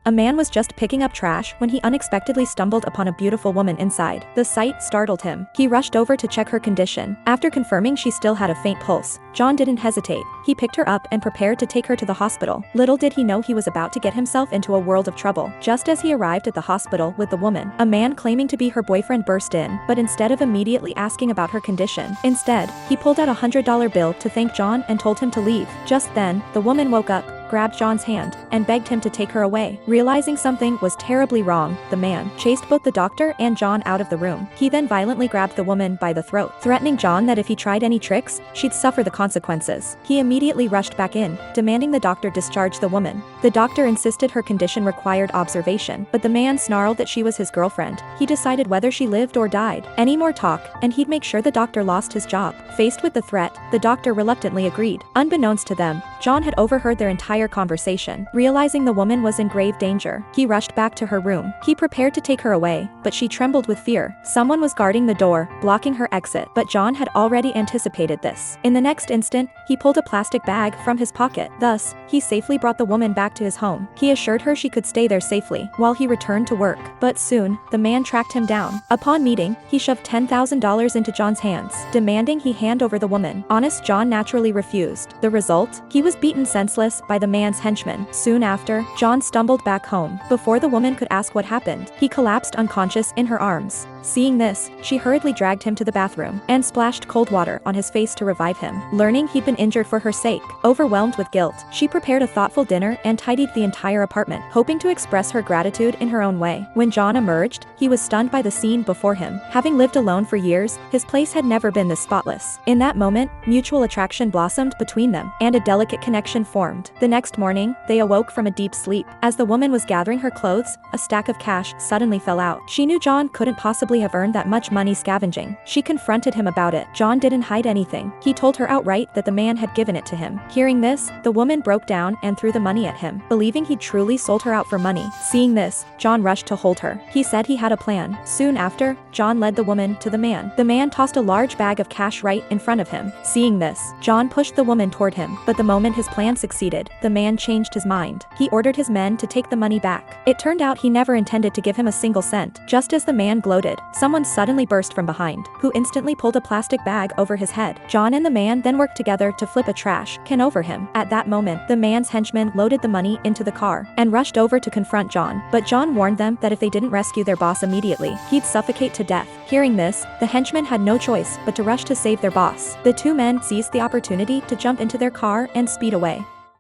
A man was just picking up trash when he unexpectedly stumbled upon a beautiful woman inside. The sight startled him. He rushed over to check her condition. After confirming she still had a faint pulse, John didn't hesitate. He picked her up and prepared to take her to the hospital. Little did he know he was about to get himself into a world of trouble. Just as he arrived at the hospital with the woman, a man claiming to be her boyfriend burst in, but instead of immediately asking about her condition, he pulled out a $100 bill to thank John and told him to leave. Just then, the woman woke up, grabbed John's hand, and begged him to take her away. Realizing something was terribly wrong, the man chased both the doctor and John out of the room. He then violently grabbed the woman by the throat, threatening John that if he tried any tricks, she'd suffer the consequences. He immediately rushed back in, demanding the doctor discharge the woman. The doctor insisted her condition required observation, but the man snarled that she was his girlfriend. He decided whether she lived or died. Any more talk, and he'd make sure the doctor lost his job. Faced with the threat, the doctor reluctantly agreed. Unbeknownst to them, John had overheard their entire conversation. Realizing the woman was in grave danger, he rushed back to her room. He prepared to take her away, but she trembled with fear. Someone was guarding the door, blocking her exit, but John had already anticipated this. In the next instant, he pulled a plastic bag from his pocket. Thus, he safely brought the woman back to his home. He assured her she could stay there safely while he returned to work. But soon, the man tracked him down. Upon meeting, he shoved $10,000 into John's hands, demanding he hand over the woman. Honest John naturally refused. The result? He was beaten senseless by the man's henchman. Soon after, John stumbled back home. Before the woman could ask what happened, he collapsed unconscious in her arms. Seeing this, she hurriedly dragged him to the bathroom and splashed cold water on his face to revive him. Learning he'd been injured for her sake, overwhelmed with guilt, she prepared a thoughtful dinner and tidied the entire apartment, hoping to express her gratitude in her own way. When John emerged, he was stunned by the scene before him. Having lived alone for years, his place had never been this spotless. In that moment, mutual attraction blossomed between them, and a delicate connection formed. The next morning, they awoke from a deep sleep. As the woman was gathering her clothes, a stack of cash suddenly fell out. She knew John couldn't possibly have earned that much money scavenging. She confronted him about it. John didn't hide anything. He told her outright that the man had given it to him. Hearing this, the woman broke down and threw the money at him, believing he'd truly sold her out for money. Seeing this, John rushed to hold her. He said he had a plan. Soon after, John led the woman to the man. The man tossed a large bag of cash right in front of him. Seeing this, John pushed the woman toward him, but the moment his plan succeeded, the man changed his mind. He ordered his men to take the money back. It turned out he never intended to give him a single cent. Just as the man gloated, someone suddenly burst from behind, who instantly pulled a plastic bag over his head. John and the man then worked together to flip a trash can over him. At that moment, the man's henchman loaded the money into the car and rushed over to confront John. But John warned them that if they didn't rescue their boss immediately, he'd suffocate to death. Hearing this, the henchmen had no choice but to rush to save their boss. The two men seized the opportunity to jump into their car and speed away.